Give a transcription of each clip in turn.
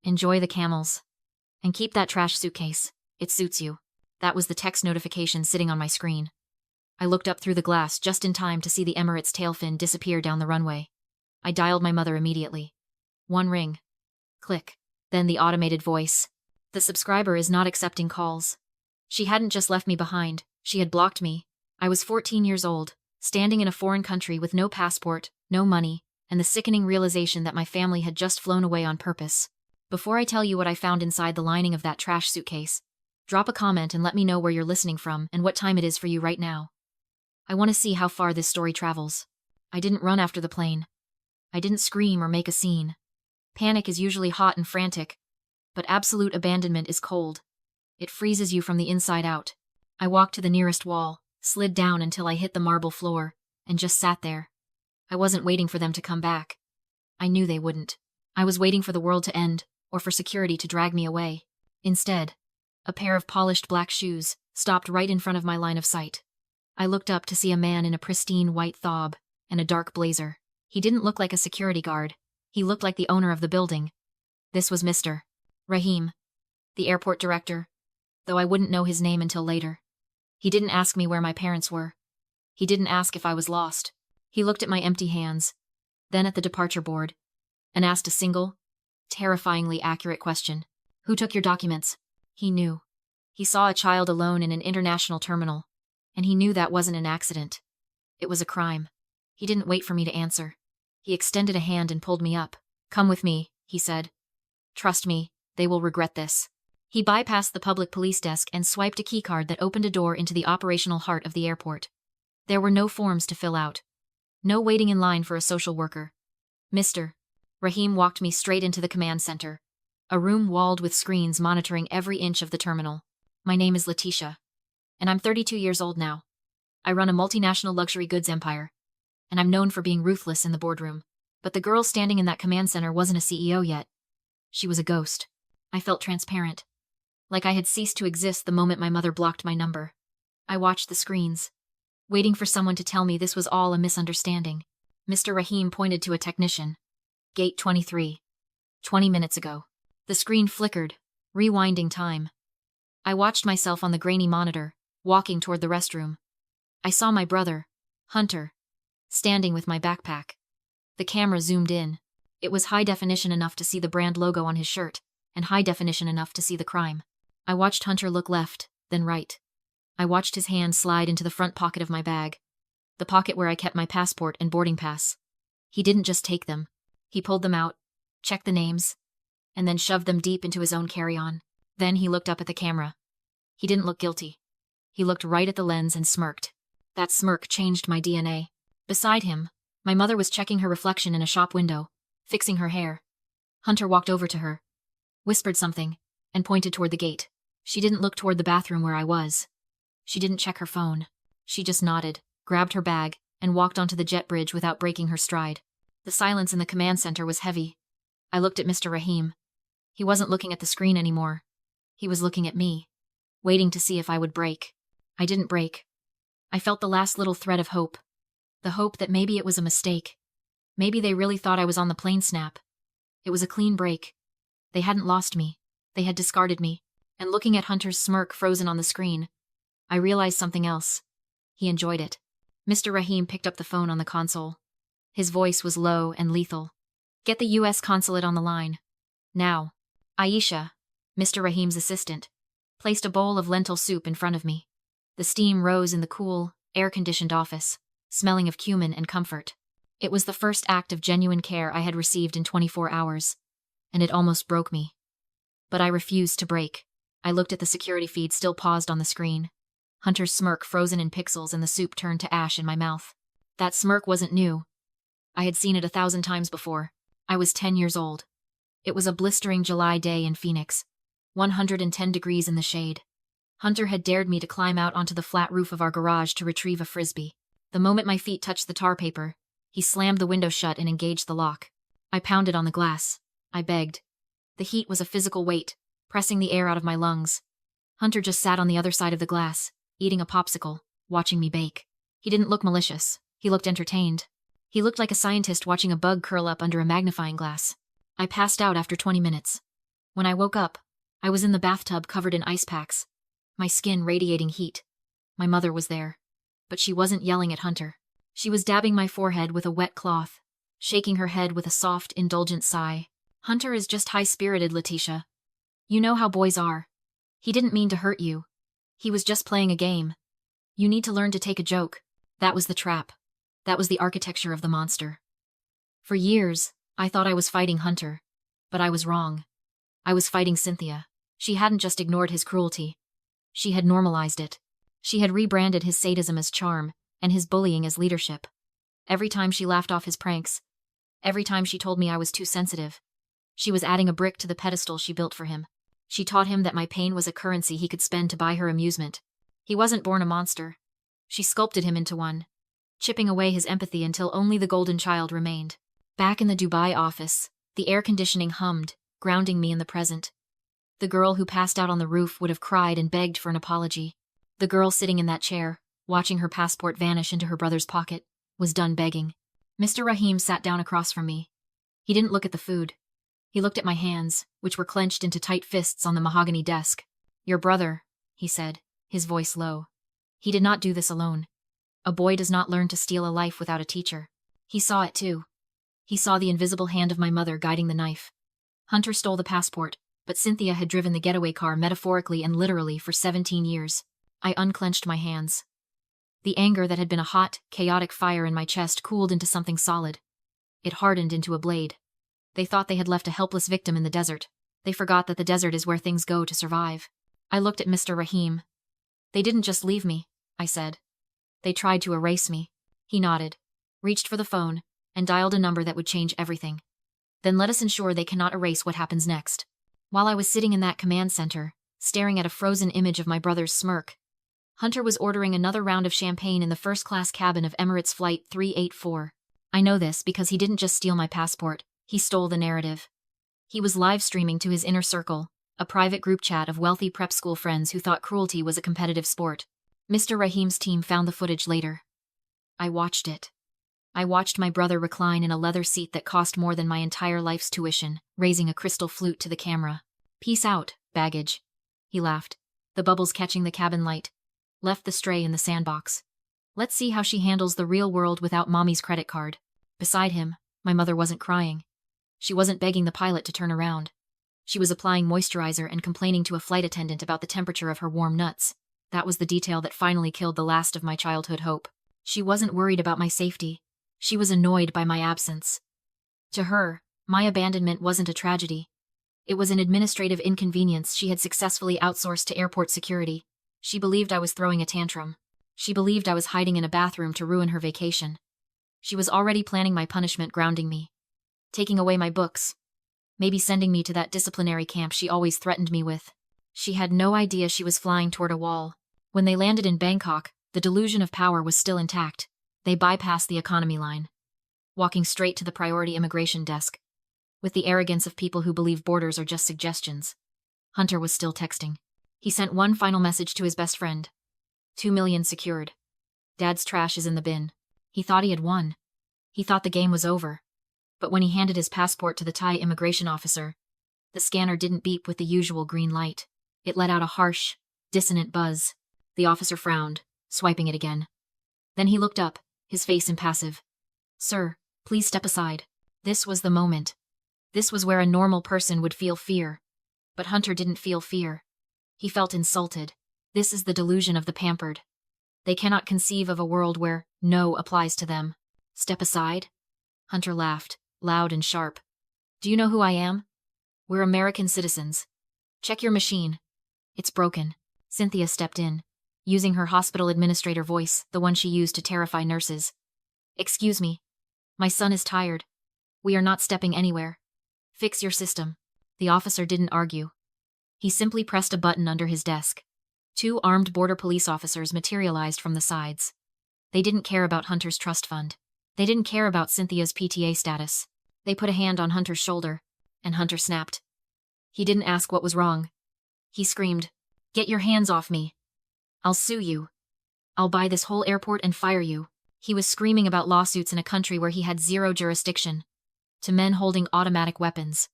Enjoy the camels. And keep that trash suitcase. It suits you. That was the text notification sitting on my screen. I looked up through the glass just in time to see the Emirates tail fin disappear down the runway. I dialed my mother immediately. One ring. Click. Then the automated voice. The subscriber is not accepting calls. She hadn't just left me behind, she had blocked me. I was 14 years old, standing in a foreign country with no passport, no money, and the sickening realization that my family had just flown away on purpose. Before I tell you what I found inside the lining of that trash suitcase, drop a comment and let me know where you're listening from and what time it is for you right now. I want to see how far this story travels. I didn't run after the plane. I didn't scream or make a scene. Panic is usually hot and frantic, but absolute abandonment is cold. It freezes you from the inside out. I walked to the nearest wall, slid down until I hit the marble floor, and just sat there. I wasn't waiting for them to come back. I knew they wouldn't. I was waiting for the world to end, or for security to drag me away. Instead, a pair of polished black shoes stopped right in front of my line of sight. I looked up to see a man in a pristine white thobe and a dark blazer. He didn't look like a security guard. He looked like the owner of the building. This was Mr. Rahim, the airport director, though I wouldn't know his name until later. He didn't ask me where my parents were. He didn't ask if I was lost. He looked at my empty hands, then at the departure board, and asked a single, terrifyingly accurate question. Who took your documents? He knew. He saw a child alone in an international terminal, and he knew that wasn't an accident. It was a crime. He didn't wait for me to answer. He extended a hand and pulled me up. Come with me, he said. Trust me, they will regret this. He bypassed the public police desk and swiped a keycard that opened a door into the operational heart of the airport. There were no forms to fill out. No waiting in line for a social worker. Mr. Rahim walked me straight into the command center, a room walled with screens monitoring every inch of the terminal. My name is Letitia, and I'm 32 years old now. I run a multinational luxury goods empire, and I'm known for being ruthless in the boardroom. But the girl standing in that command center wasn't a CEO yet. She was a ghost. I felt transparent, like I had ceased to exist the moment my mother blocked my number. I watched the screens, waiting for someone to tell me this was all a misunderstanding. Mr. Rahim pointed to a technician. Gate 23. 20 minutes ago. The screen flickered, rewinding time. I watched myself on the grainy monitor, walking toward the restroom. I saw my brother, Hunter, standing with my backpack. The camera zoomed in. It was high definition enough to see the brand logo on his shirt, and high definition enough to see the crime. I watched Hunter look left, then right. I watched his hand slide into the front pocket of my bag, the pocket where I kept my passport and boarding pass. He didn't just take them. He pulled them out, checked the names, and then shoved them deep into his own carry-on. Then he looked up at the camera. He didn't look guilty. He looked right at the lens and smirked. That smirk changed my DNA. Beside him, my mother was checking her reflection in a shop window, fixing her hair. Hunter walked over to her, whispered something, and pointed toward the gate. She didn't look toward the bathroom where I was. She didn't check her phone. She just nodded, grabbed her bag, and walked onto the jet bridge without breaking her stride. The silence in the command center was heavy. I looked at Mr. Rahim. He wasn't looking at the screen anymore. He was looking at me, waiting to see if I would break. I didn't break. I felt the last little thread of hope. The hope that maybe it was a mistake. Maybe they really thought I was on the plane snap. It was a clean break. They hadn't lost me. They had discarded me. And looking at Hunter's smirk frozen on the screen, I realized something else. He enjoyed it. Mr. Rahim picked up the phone on the console. His voice was low and lethal. Get the U.S. consulate on the line. Now. Aisha, Mr. Rahim's assistant, placed a bowl of lentil soup in front of me. The steam rose in the cool, air-conditioned office, smelling of cumin and comfort. It was the first act of genuine care I had received in 24 hours, and it almost broke me. But I refused to break. I looked at the security feed still paused on the screen. Hunter's smirk frozen in pixels and the soup turned to ash in my mouth. That smirk wasn't new. I had seen it 1,000 times before. I was 10 years old. It was a blistering July day in Phoenix, 110 degrees in the shade. Hunter had dared me to climb out onto the flat roof of our garage to retrieve a frisbee. The moment my feet touched the tar paper, he slammed the window shut and engaged the lock. I pounded on the glass. I begged. The heat was a physical weight, pressing the air out of my lungs. Hunter just sat on the other side of the glass, eating a popsicle, watching me bake. He didn't look malicious. He looked entertained. He looked like a scientist watching a bug curl up under a magnifying glass. I passed out after 20 minutes. When I woke up, I was in the bathtub covered in ice packs, my skin radiating heat. My mother was there, but she wasn't yelling at Hunter. She was dabbing my forehead with a wet cloth, shaking her head with a soft, indulgent sigh. Hunter is just high-spirited, Letitia. You know how boys are. He didn't mean to hurt you. He was just playing a game. You need to learn to take a joke. That was the trap. That was the architecture of the monster. For years, I thought I was fighting Hunter, but I was wrong. I was fighting Cynthia. She hadn't just ignored his cruelty. She had normalized it. She had rebranded his sadism as charm, and his bullying as leadership. Every time she laughed off his pranks, every time she told me I was too sensitive, she was adding a brick to the pedestal she built for him. She taught him that my pain was a currency he could spend to buy her amusement. He wasn't born a monster. She sculpted him into one, chipping away his empathy until only the golden child remained. Back in the Dubai office, the air conditioning hummed, grounding me in the present. The girl who passed out on the roof would have cried and begged for an apology. The girl sitting in that chair, watching her passport vanish into her brother's pocket, was done begging. Mr. Rahim sat down across from me. He didn't look at the food. He looked at my hands, which were clenched into tight fists on the mahogany desk. Your brother, he said, his voice low. He did not do this alone. A boy does not learn to steal a life without a teacher. He saw it too. He saw the invisible hand of my mother guiding the knife. Hunter stole the passport, but Cynthia had driven the getaway car metaphorically and literally for 17 years. I unclenched my hands. The anger that had been a hot, chaotic fire in my chest cooled into something solid. It hardened into a blade. They thought they had left a helpless victim in the desert. They forgot that the desert is where things go to survive. I looked at Mr. Rahim. They didn't just leave me, I said. They tried to erase me. He nodded, reached for the phone, and dialed a number that would change everything. Then let us ensure they cannot erase what happens next. While I was sitting in that command center, staring at a frozen image of my brother's smirk, Hunter was ordering another round of champagne in the first-class cabin of Emirates Flight 384. I know this because he didn't just steal my passport, he stole the narrative. He was live-streaming to his inner circle, a private group chat of wealthy prep school friends who thought cruelty was a competitive sport. Mr. Rahim's team found the footage later. I watched it. I watched my brother recline in a leather seat that cost more than my entire life's tuition, raising a crystal flute to the camera. Peace out, baggage. He laughed, the bubbles catching the cabin light. Left the stray in the sandbox. Let's see how she handles the real world without mommy's credit card. Beside him, my mother wasn't crying. She wasn't begging the pilot to turn around. She was applying moisturizer and complaining to a flight attendant about the temperature of her warm nuts. That was the detail that finally killed the last of my childhood hope. She wasn't worried about my safety. She was annoyed by my absence. To her, my abandonment wasn't a tragedy. It was an administrative inconvenience she had successfully outsourced to airport security. She believed I was throwing a tantrum. She believed I was hiding in a bathroom to ruin her vacation. She was already planning my punishment, grounding me, taking away my books, maybe sending me to that disciplinary camp she always threatened me with. She had no idea she was flying toward a wall. When they landed in Bangkok, the delusion of power was still intact. They bypassed the economy line, walking straight to the priority immigration desk. With the arrogance of people who believe borders are just suggestions. Hunter was still texting. He sent one final message to his best friend. 2 million secured. Dad's trash is in the bin. He thought he had won. He thought the game was over. But when he handed his passport to the Thai immigration officer, the scanner didn't beep with the usual green light. It let out a harsh, dissonant buzz. The officer frowned, swiping it again. Then he looked up, his face impassive. Sir, please step aside. This was the moment. This was where a normal person would feel fear. But Hunter didn't feel fear. He felt insulted. This is the delusion of the pampered. They cannot conceive of a world where no applies to them. Step aside? Hunter laughed, loud and sharp. Do you know who I am? We're American citizens. Check your machine. It's broken. Cynthia stepped in, using her hospital administrator voice, the one she used to terrify nurses. Excuse me. My son is tired. We are not stepping anywhere. Fix your system. The officer didn't argue. He simply pressed a button under his desk. 2 armed border police officers materialized from the sides. They didn't care about Hunter's trust fund. They didn't care about Cynthia's PTA status. They put a hand on Hunter's shoulder, and Hunter snapped. He didn't ask what was wrong. He screamed, "Get your hands off me. I'll sue you. I'll buy this whole airport and fire you." He was screaming about lawsuits in a country where he had zero jurisdiction. To men holding automatic weapons.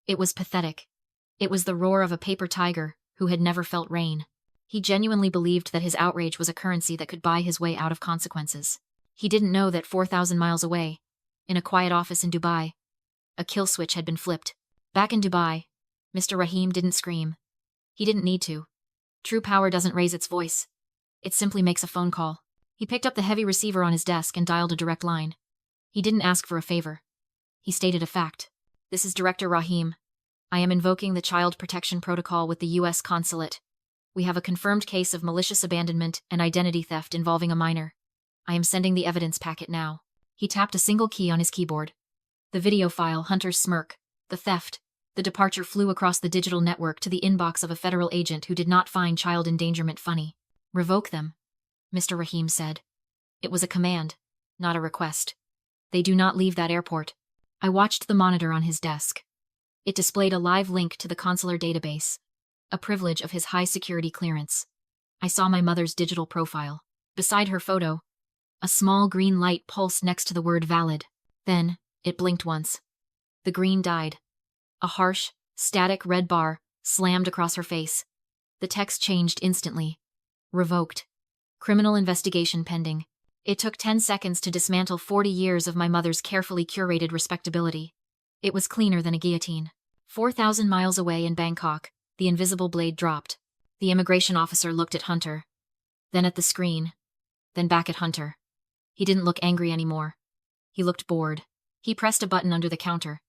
It was pathetic. It was the roar of a paper tiger who had never felt rain. He genuinely believed that his outrage was a currency that could buy his way out of consequences. He didn't know that 4,000 miles away, in a quiet office in Dubai, a kill switch had been flipped. Back in Dubai, Mr. Rahim didn't scream. He didn't need to. True power doesn't raise its voice. It simply makes a phone call. He picked up the heavy receiver on his desk and dialed a direct line. He didn't ask for a favor. He stated a fact. This is Director Rahim. I am invoking the Child Protection Protocol with the U.S. Consulate. We have a confirmed case of malicious abandonment and identity theft involving a minor. I am sending the evidence packet now. He tapped a single key on his keyboard. The video file, Hunter's smirk, the theft, the departure flew across the digital network to the inbox of a federal agent who did not find child endangerment funny. Revoke them, Mr. Rahim said. It was a command, not a request. They do not leave that airport. I watched the monitor on his desk. It displayed a live link to the consular database, a privilege of his high-security clearance. I saw my mother's digital profile. Beside her photo, a small green light pulsed next to the word valid. Then, it blinked once. The green died. A harsh, static red bar slammed across her face. The text changed instantly. Revoked. Criminal investigation pending. It took 10 seconds to dismantle 40 years of my mother's carefully curated respectability. It was cleaner than a guillotine. 4,000 miles away in Bangkok, the invisible blade dropped. The immigration officer looked at Hunter. Then at the screen. Then back at Hunter. He didn't look angry anymore. He looked bored. He pressed a button under the counter,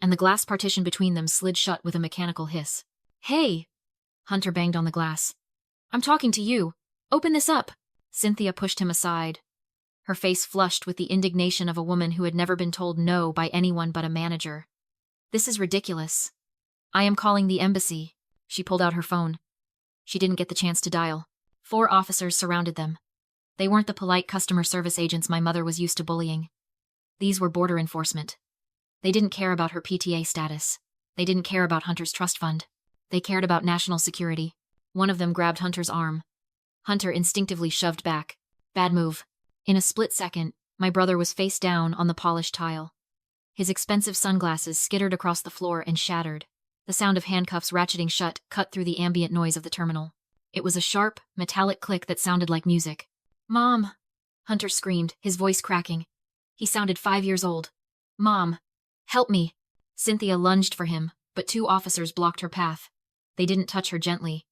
and the glass partition between them slid shut with a mechanical hiss. Hey! Hunter banged on the glass. I'm talking to you. Open this up. Cynthia pushed him aside, her face flushed with the indignation of a woman who had never been told no by anyone but a manager. This is ridiculous. I am calling the embassy. She pulled out her phone. She didn't get the chance to dial. 4 officers surrounded them. They weren't the polite customer service agents my mother was used to bullying. These were border enforcement. They didn't care about her PTA status. They didn't care about Hunter's trust fund. They cared about national security. One of them grabbed Hunter's arm. Hunter instinctively shoved back. Bad move. In a split second, my brother was face down on the polished tile. His expensive sunglasses skittered across the floor and shattered. The sound of handcuffs ratcheting shut cut through the ambient noise of the terminal. It was a sharp, metallic click that sounded like music. Mom! Hunter screamed, his voice cracking. He sounded 5 years old. Mom! Help me! Cynthia lunged for him, but 2 officers blocked her path. They didn't touch her gently.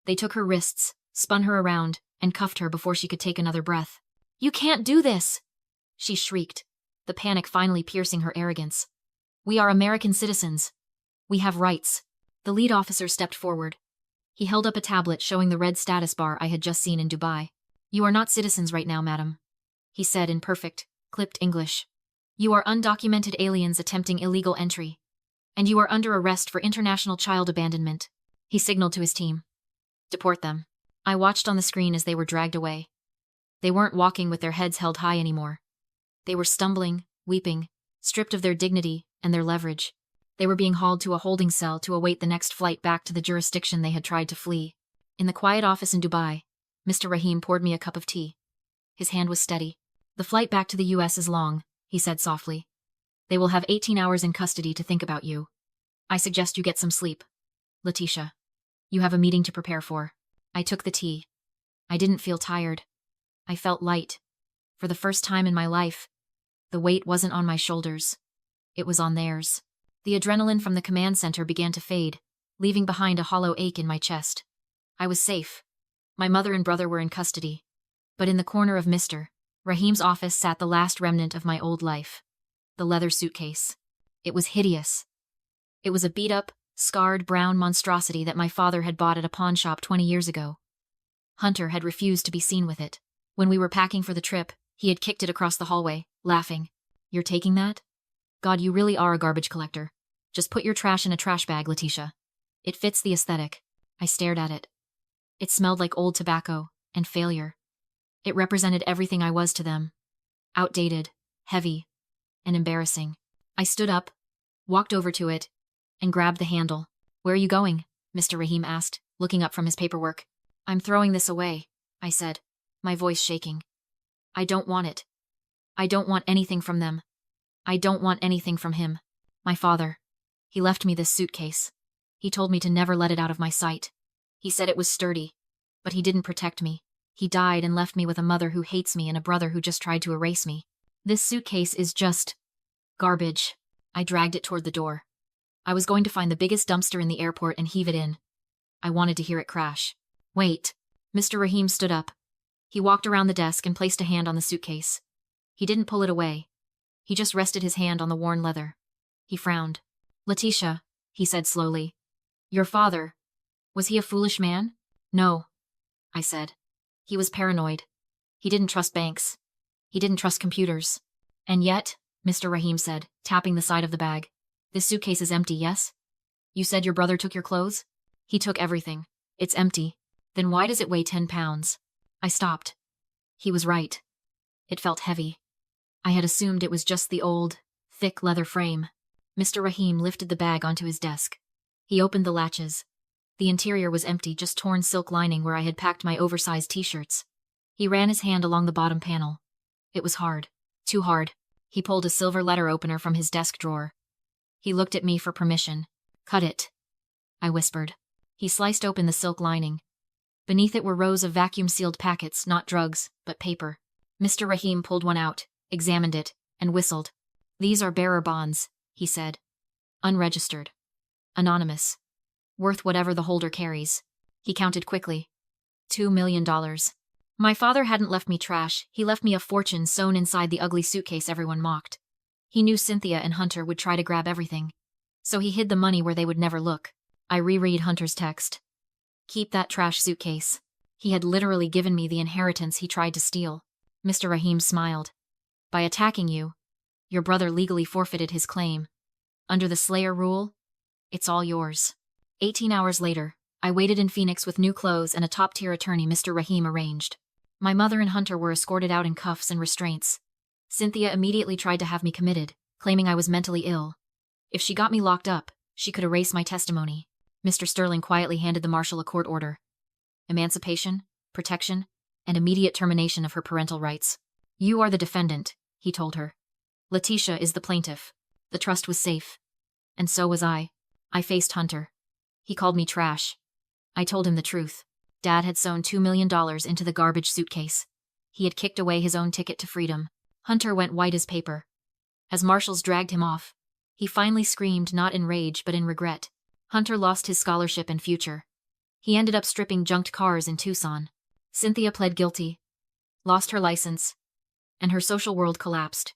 They took her wrists, spun her around, and cuffed her before she could take another breath. You can't do this! She shrieked, the panic finally piercing her arrogance. We are American citizens. We have rights. The lead officer stepped forward. He held up a tablet showing the red status bar I had just seen in Dubai. You are not citizens right now, madam, he said in perfect, clipped English. You are undocumented aliens attempting illegal entry. And you are under arrest for international child abandonment. He signaled to his team. Deport them. I watched on the screen as they were dragged away. They weren't walking with their heads held high anymore. They were stumbling, weeping, stripped of their dignity and their leverage. They were being hauled to a holding cell to await the next flight back to the jurisdiction they had tried to flee. In the quiet office in Dubai, Mr. Rahim poured me a cup of tea. His hand was steady. The flight back to the U.S. is long, he said softly. They will have 18 hours in custody to think about you. I suggest you get some sleep. Letitia, you have a meeting to prepare for. I took the tea. I didn't feel tired. I felt light. For the first time in my life, the weight wasn't on my shoulders. It was on theirs. The adrenaline from the command center began to fade, leaving behind a hollow ache in my chest. I was safe. My mother and brother were in custody. But in the corner of Mr. Rahim's office sat the last remnant of my old life. The leather suitcase. It was hideous. It was a beat-up, scarred brown monstrosity that my father had bought at a pawn shop 20 years ago. Hunter had refused to be seen with it. When we were packing for the trip, he had kicked it across the hallway, laughing. You're taking that? God, you really are a garbage collector. Just put your trash in a trash bag, Letitia. It fits the aesthetic. I stared at it. It smelled like old tobacco and failure. It represented everything I was to them. Outdated, heavy, and embarrassing. I stood up, walked over to it, and grabbed the handle. Where are you going? Mr. Rahim asked, looking up from his paperwork. I'm throwing this away, I said, my voice shaking. I don't want it. I don't want anything from them. I don't want anything from him. My father. He left me this suitcase. He told me to never let it out of my sight. He said it was sturdy. But he didn't protect me. He died and left me with a mother who hates me and a brother who just tried to erase me. This suitcase is just garbage. I dragged it toward the door. I was going to find the biggest dumpster in the airport and heave it in. I wanted to hear it crash. Wait. Mr. Rahim stood up. He walked around the desk and placed a hand on the suitcase. He didn't pull it away. He just rested his hand on the worn leather. He frowned. Letitia, he said slowly. Your father. Was he a foolish man? No, I said. He was paranoid. He didn't trust banks. He didn't trust computers. And yet, Mr. Rahim said, tapping the side of the bag, this suitcase is empty, yes? You said your brother took your clothes? He took everything. It's empty. Then why does it weigh 10 pounds? I stopped. He was right. It felt heavy. I had assumed it was just the old, thick leather frame. Mr. Rahim lifted the bag onto his desk. He opened the latches. The interior was empty, just torn silk lining where I had packed my oversized t-shirts. He ran his hand along the bottom panel. It was hard. Too hard. He pulled a silver letter opener from his desk drawer. He looked at me for permission. Cut it, I whispered. He sliced open the silk lining. Beneath it were rows of vacuum-sealed packets, not drugs, but paper. Mr. Rahim pulled one out, examined it, and whistled. These are bearer bonds, he said. Unregistered. Anonymous. Worth whatever the holder carries. He counted quickly. $2 million. My father hadn't left me trash, he left me a fortune sewn inside the ugly suitcase everyone mocked. He knew Cynthia and Hunter would try to grab everything. So he hid the money where they would never look. I reread Hunter's text. Keep that trash suitcase. He had literally given me the inheritance he tried to steal. Mr. Rahim smiled. By attacking you, your brother legally forfeited his claim. Under the Slayer rule, it's all yours. 18 hours later, I waited in Phoenix with new clothes and a top-tier attorney Mr. Rahim arranged. My mother and Hunter were escorted out in cuffs and restraints. Cynthia immediately tried to have me committed, claiming I was mentally ill. If she got me locked up, she could erase my testimony. Mr. Sterling quietly handed the marshal a court order. Emancipation, protection, and immediate termination of her parental rights. You are the defendant, he told her. Letitia is the plaintiff. The trust was safe. And so was I. I faced Hunter. He called me trash. I told him the truth. Dad had sewn $2 million into the garbage suitcase. He had kicked away his own ticket to freedom. Hunter went white as paper. As marshals dragged him off, he finally screamed not in rage but in regret. Hunter lost his scholarship and future. He ended up stripping junked cars in Tucson. Cynthia pled guilty, lost her license, and her social world collapsed.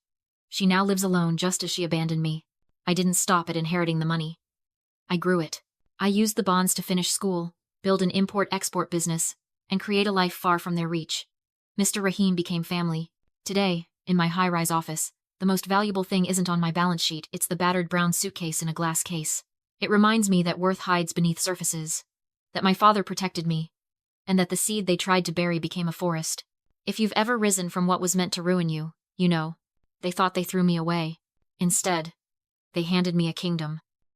She now lives alone just as she abandoned me. I didn't stop at inheriting the money. I grew it. I used the bonds to finish school, build an import-export business, and create a life far from their reach. Mr. Rahim became family. Today, in my high-rise office, the most valuable thing isn't on my balance sheet, it's the battered brown suitcase in a glass case. It reminds me that worth hides beneath surfaces, that my father protected me, and that the seed they tried to bury became a forest. If you've ever risen from what was meant to ruin you, you know, they thought they threw me away. Instead, they handed me a kingdom.